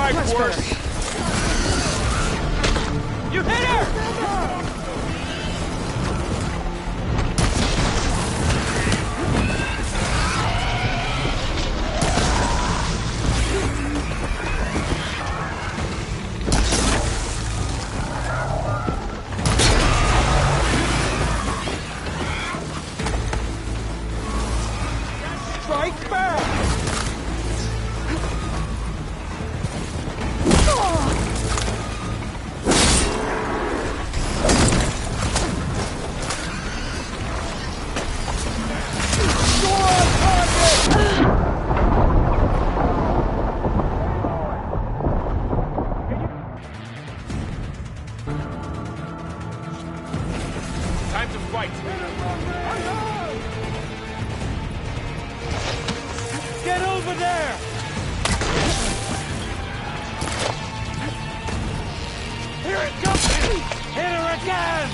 Triforce! You hit her! Strike back! Time to fight! Get over there! Here it comes! Hit her again!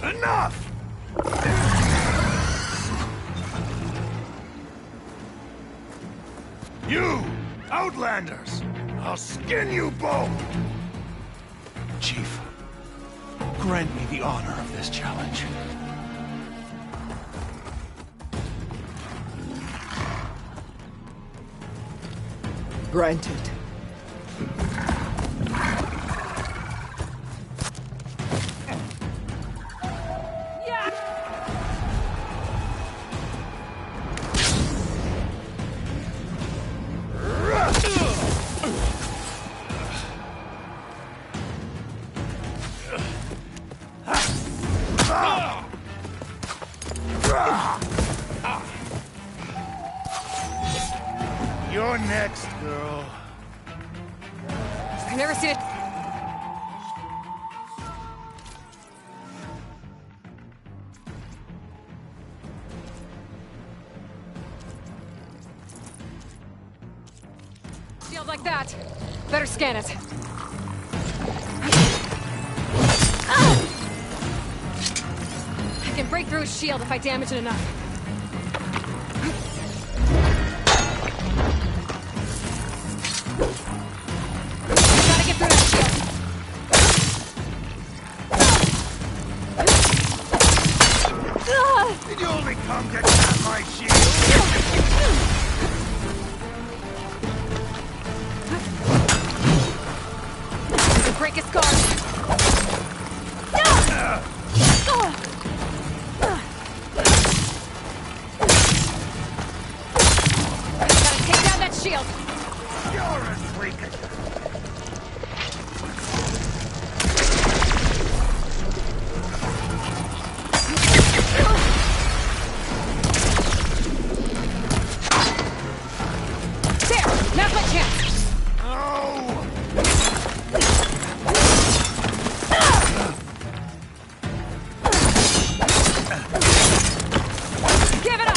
Enough! You! Outlanders! I'll skin you both! Chief, grant me the honor of this challenge. Granted. You're next, girl. I've never seen it. Shield like that. Better scan it. I can break through his shield if I damage it enough. Gotta get through that shield. Did you only come to tap my shield? Break his guard. Gotta take down that shield. You're as weak as... There! Now's my chance! Give it up!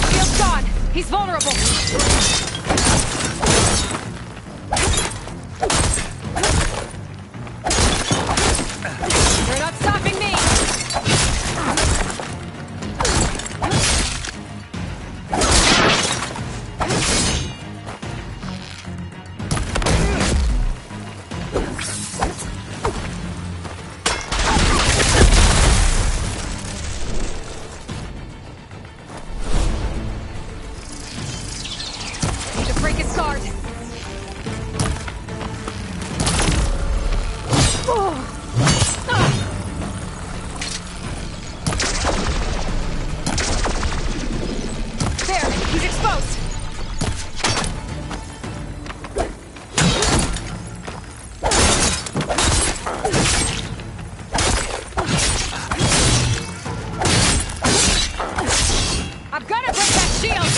Shield's gone! He's vulnerable! You're not stopping me! Need to break his guard! There! He's exposed! I'm gonna break that shield!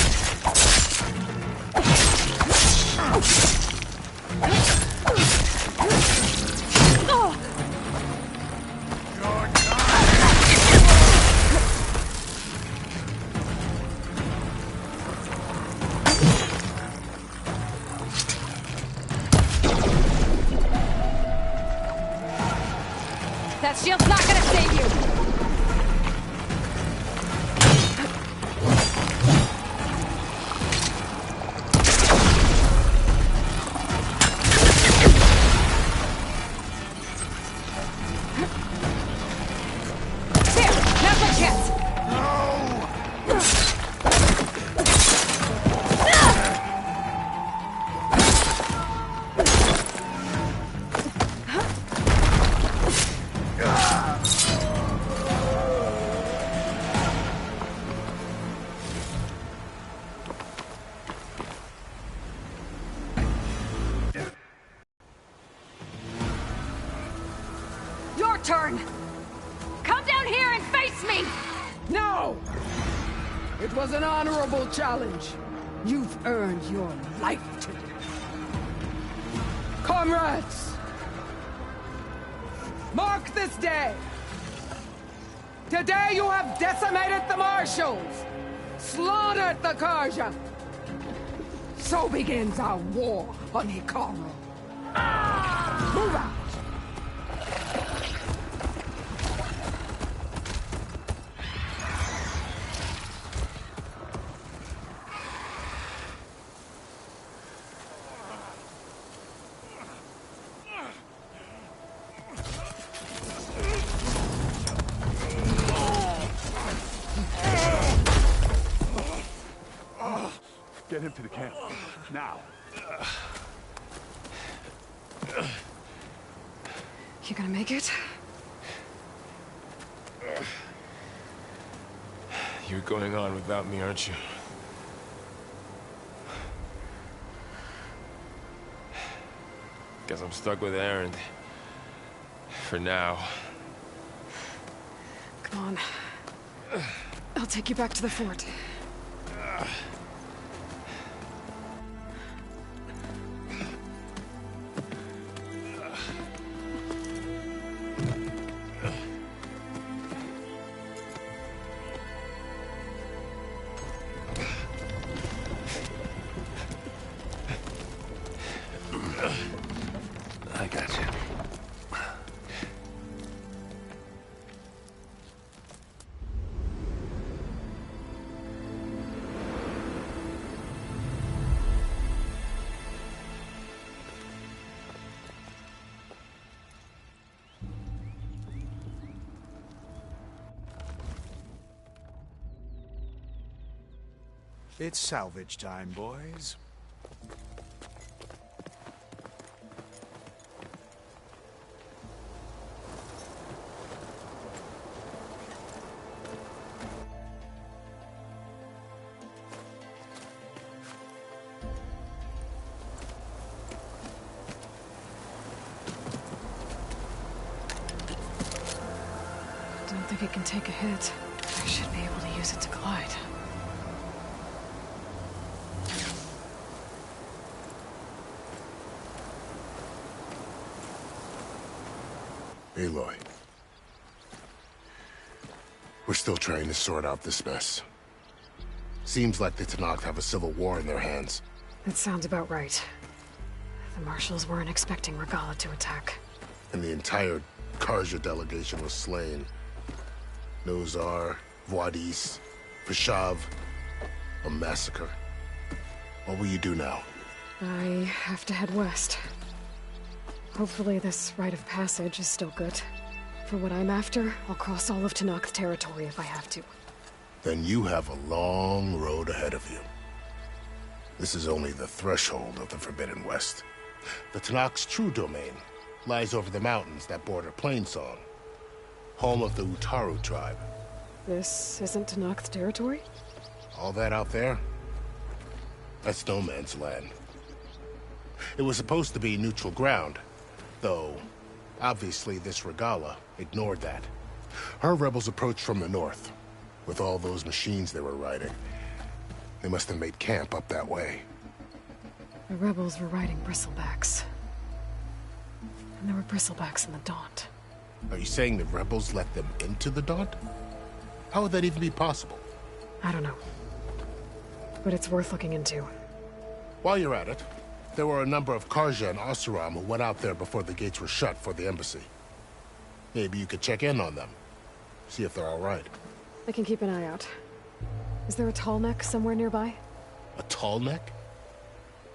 That shield's not gonna save you! There! Now's my chance! Your turn! Come down here and face me! No! It was an honorable challenge. You've earned your life today. Comrades! Mark this day! Today you have decimated the Marshals! Slaughtered the Karja! So begins our war on Hikaru. Move out! Get him to the camp. Now. You gonna make it? You're going on without me, aren't you? Guess I'm stuck with Aaron. For now. Come on. I'll take you back to the fort. I got you. It's salvage time, boys. Don't think it can take a hit. I should be able to use it to glide. Aloy. We're still trying to sort out this mess. Seems like the Tenakth have a civil war in their hands. That sounds about right. The Marshals weren't expecting Regala to attack. And the entire Karja delegation was slain. Nozar, Voidis, Vishav. A massacre. What will you do now? I have to head west. Hopefully this rite of passage is still good. For what I'm after, I'll cross all of Tenakth territory if I have to. Then you have a long road ahead of you. This is only the threshold of the Forbidden West. The Tenakth's true domain lies over the mountains that border Plainsong, home of the Utaru tribe. This isn't Tenakth territory? All that out there? That's no man's land. It was supposed to be neutral ground, though obviously this Regala ignored that. Her rebels approached from the north, with all those machines they were riding. They must have made camp up that way. The rebels were riding bristlebacks. And there were bristlebacks in the Daunt. Are you saying the rebels let them into the Daunt? How would that even be possible? I don't know. But it's worth looking into. While you're at it, there were a number of Karja and Oseram who went out there before the gates were shut for the embassy. Maybe you could check in on them. See if they're all right. I can keep an eye out. Is there a tall neck somewhere nearby? A tall neck?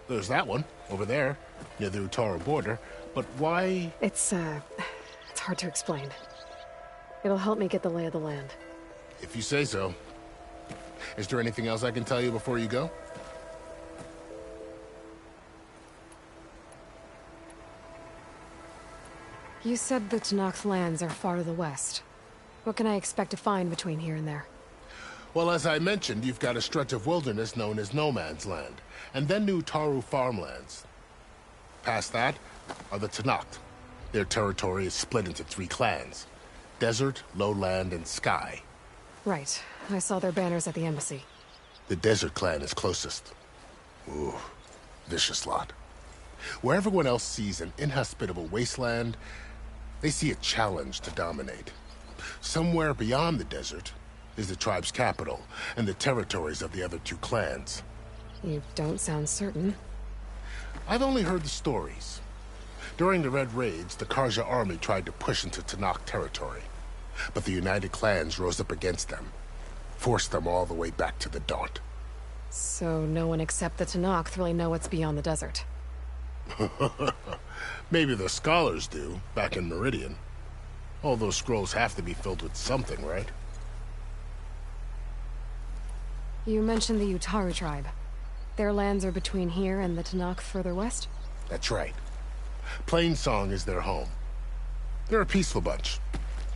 There's that one, over there, near the Utaru border. But why? It's hard to explain. It'll help me get the lay of the land. If you say so. Is there anything else I can tell you before you go? You said the Tenakth lands are far to the west. What can I expect to find between here and there? Well, as I mentioned, you've got a stretch of wilderness known as No Man's Land, and then the Utaru farmlands. Past that are the Tenakth. Their territory is split into 3 clans: Desert, Lowland, and Sky. Right. I saw their banners at the embassy. The Desert clan is closest. Ooh, vicious lot. Where everyone else sees an inhospitable wasteland, they see a challenge to dominate. Somewhere beyond the desert is the tribe's capital and the territories of the other 2 clans. You don't sound certain. I've only heard the stories. During the Red Raids, the Karja army tried to push into Tenakth territory, but the United Clans rose up against them, forced them all the way back to the Daunt. So no one except the Tenakth really know what's beyond the desert. Maybe the scholars do, back in Meridian. All those scrolls have to be filled with something, right? You mentioned the Utaru tribe. Their lands are between here and the Tenakth further west? That's right. Plainsong is their home. They're a peaceful bunch,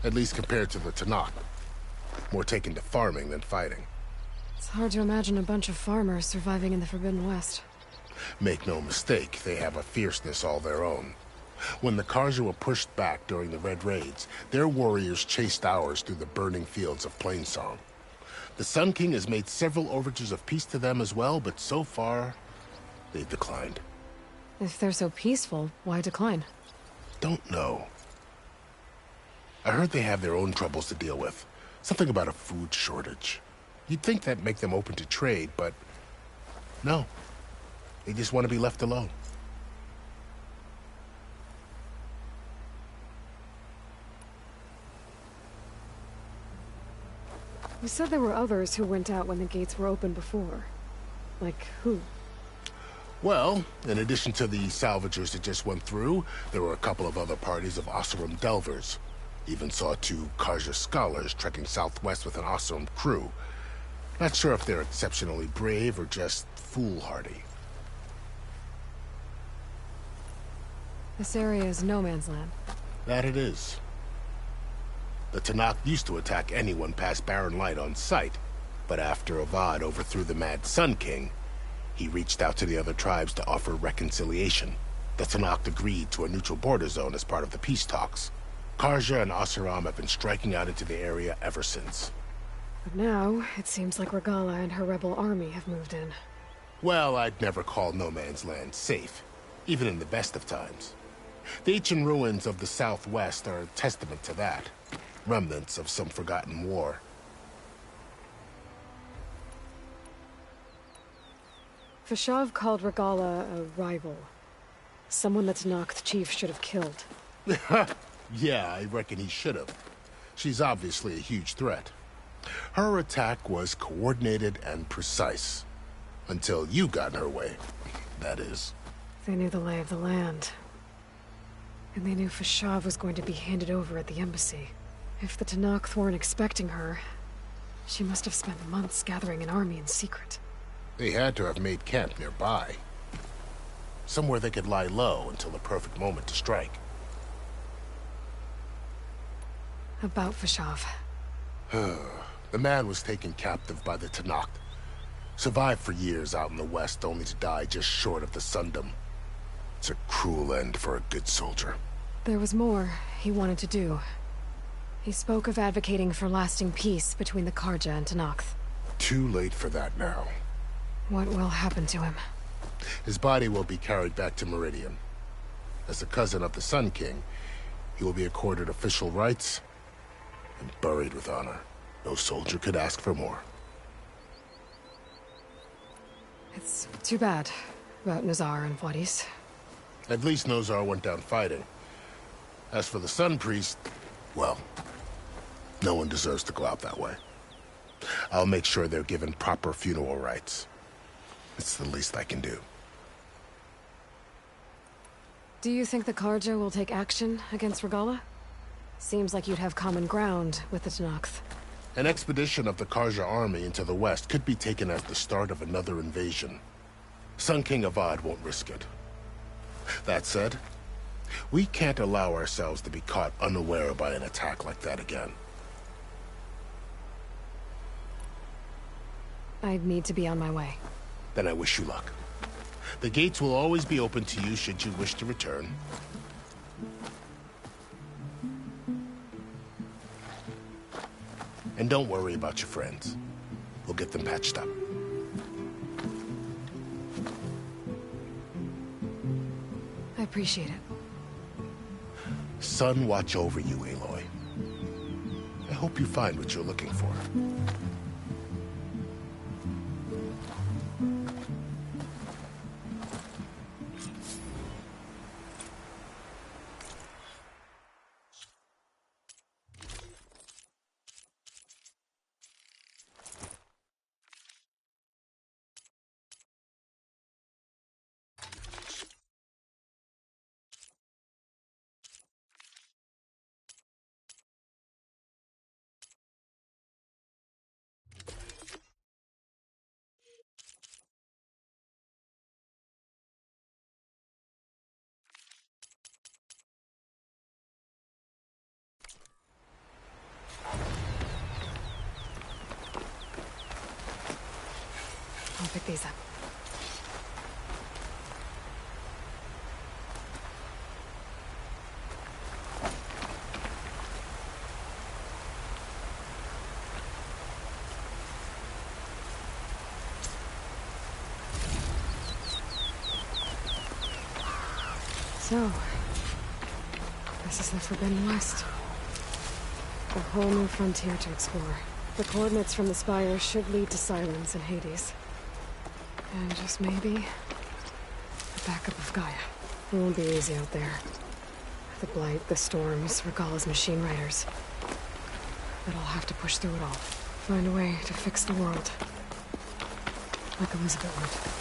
at least compared to the Tenakth. More taken to farming than fighting. It's hard to imagine a bunch of farmers surviving in the Forbidden West. Make no mistake, they have a fierceness all their own. When the Karja were pushed back during the Red Raids, their warriors chased ours through the burning fields of Plainsong. The Sun King has made several overtures of peace to them as well, but so far, they've declined. If they're so peaceful, why decline? Don't know. I heard they have their own troubles to deal with. Something about a food shortage. You'd think that'd make them open to trade, but no. They just want to be left alone. You said there were others who went out when the gates were open before. Like who? Well, in addition to the salvagers that just went through, there were a couple of other parties of Oseram delvers. Even saw 2 Karja scholars trekking southwest with an Oseram crew. Not sure if they're exceptionally brave or just foolhardy. This area is no man's land. That it is. The Tenakth used to attack anyone past Barren Light on sight, but after V.Hard overthrew the Mad Sun King, he reached out to the other tribes to offer reconciliation. The Tenakth agreed to a neutral border zone as part of the peace talks. Karja and Oseram have been striking out into the area ever since. But now, it seems like Regala and her rebel army have moved in. Well, I'd never call No Man's Land safe, even in the best of times. The ancient ruins of the Southwest are a testament to that. Remnants of some forgotten war. Fashav called Regala a rival. Someone that Tenakth chief should have killed. Yeah, I reckon he should have. She's obviously a huge threat. Her attack was coordinated and precise. Until you got in her way, that is. They knew the lay of the land. And they knew Fashav was going to be handed over at the embassy. If the Tenakth weren't expecting her, she must have spent months gathering an army in secret. They had to have made camp nearby. Somewhere they could lie low until the perfect moment to strike. About Fashav. The man was taken captive by the Tenakth. Survived for years out in the west, only to die just short of the Sundom. It's a cruel end for a good soldier. There was more he wanted to do. He spoke of advocating for lasting peace between the Karja and Tenakth. Too late for that now. What will happen to him? His body will be carried back to Meridian. As a cousin of the Sun King, he will be accorded official rights and buried with honor. No soldier could ask for more. It's too bad about Nazar and Wadis. At least Nozar went down fighting. As for the Sun Priest, well, no one deserves to go out that way. I'll make sure they're given proper funeral rites. It's the least I can do. Do you think the Karja will take action against Regala? Seems like you'd have common ground with the Tenakth. An expedition of the Karja army into the west could be taken as the start of another invasion. Sun King Avad won't risk it. That said, we can't allow ourselves to be caught unaware by an attack like that again. I'd need to be on my way. Then I wish you luck. The gates will always be open to you should you wish to return. And don't worry about your friends. We'll get them patched up. I appreciate it. Sun watch over you, Aloy. I hope you find what you're looking for. I'll pick these up. So, this is the Forbidden West. A whole new frontier to explore. The coordinates from the spire should lead to Silence and Hades. And just maybe, the backup of Gaia. It won't be easy out there. The Blight, the Storms, Regala's machine riders. But I'll have to push through it all. Find a way to fix the world. Like Elizabeth would.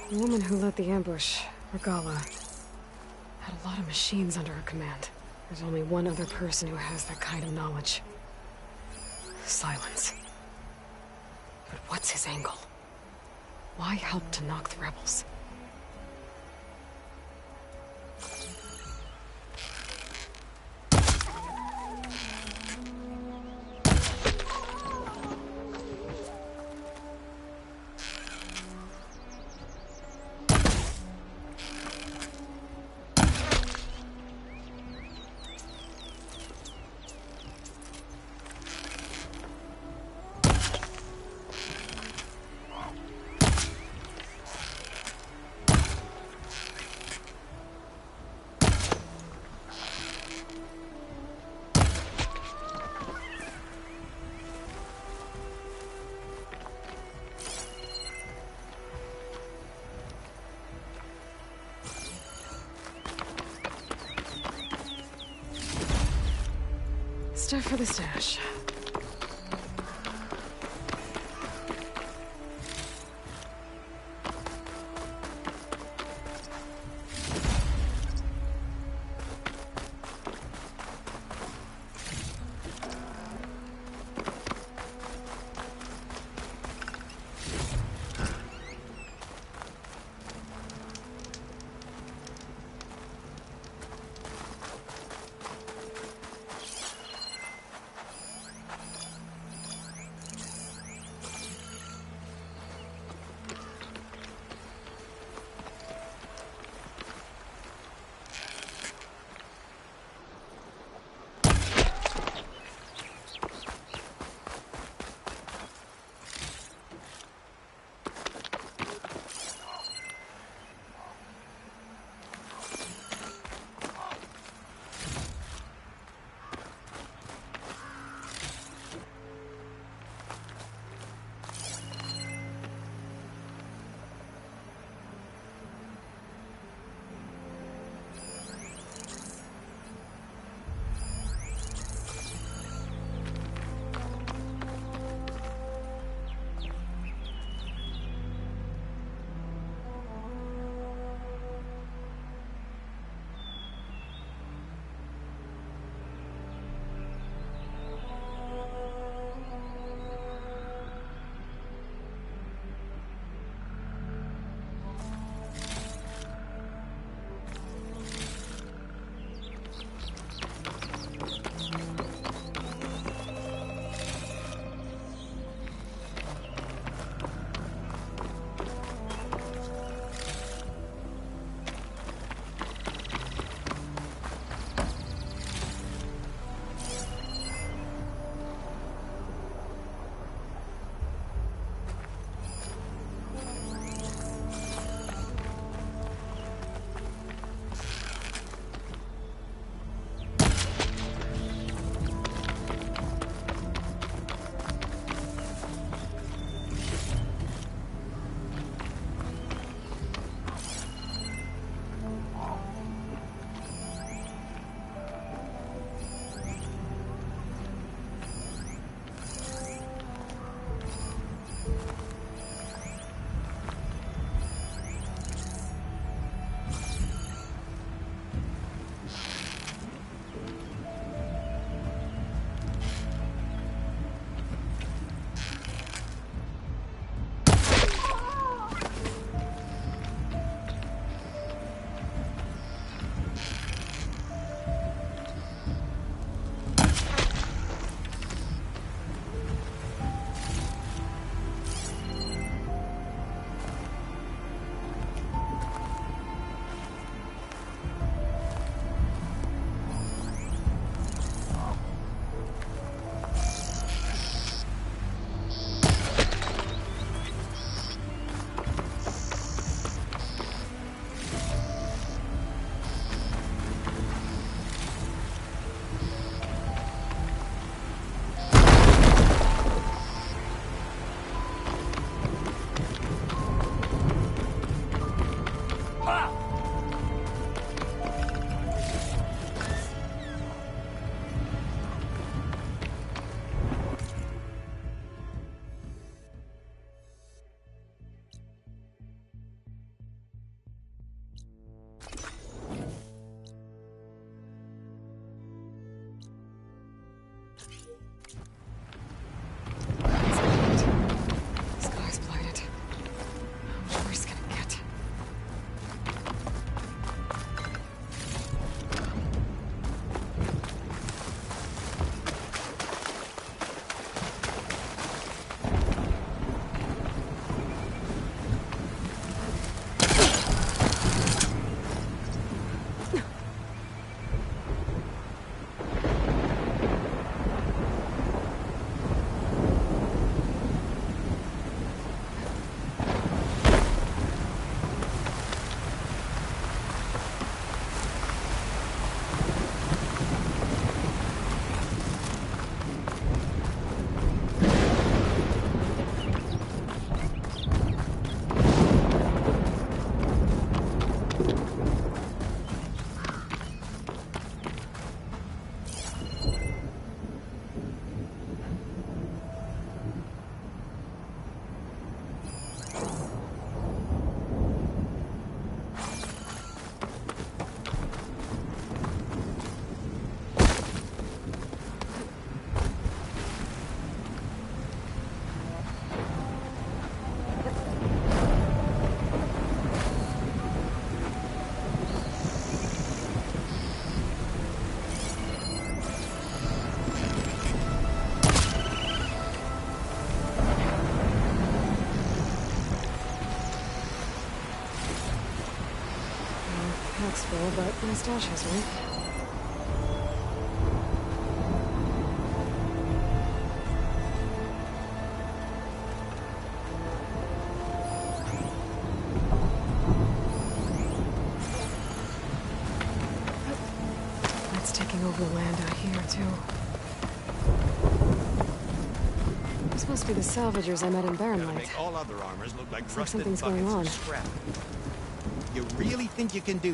The woman who led the ambush, Regala, had a lot of machines under her command. There's only one other person who has that kind of knowledge. Silence. But what's his angle? Why help to knock the rebels? stuff for the stash. Looks full, but my stash has room. It's taking over the land out here, too. This must be the salvagers I met in Gotta Barrenlight. make all other armors look like Looks like rusted something's buckets going on. of scrap. You really think you can do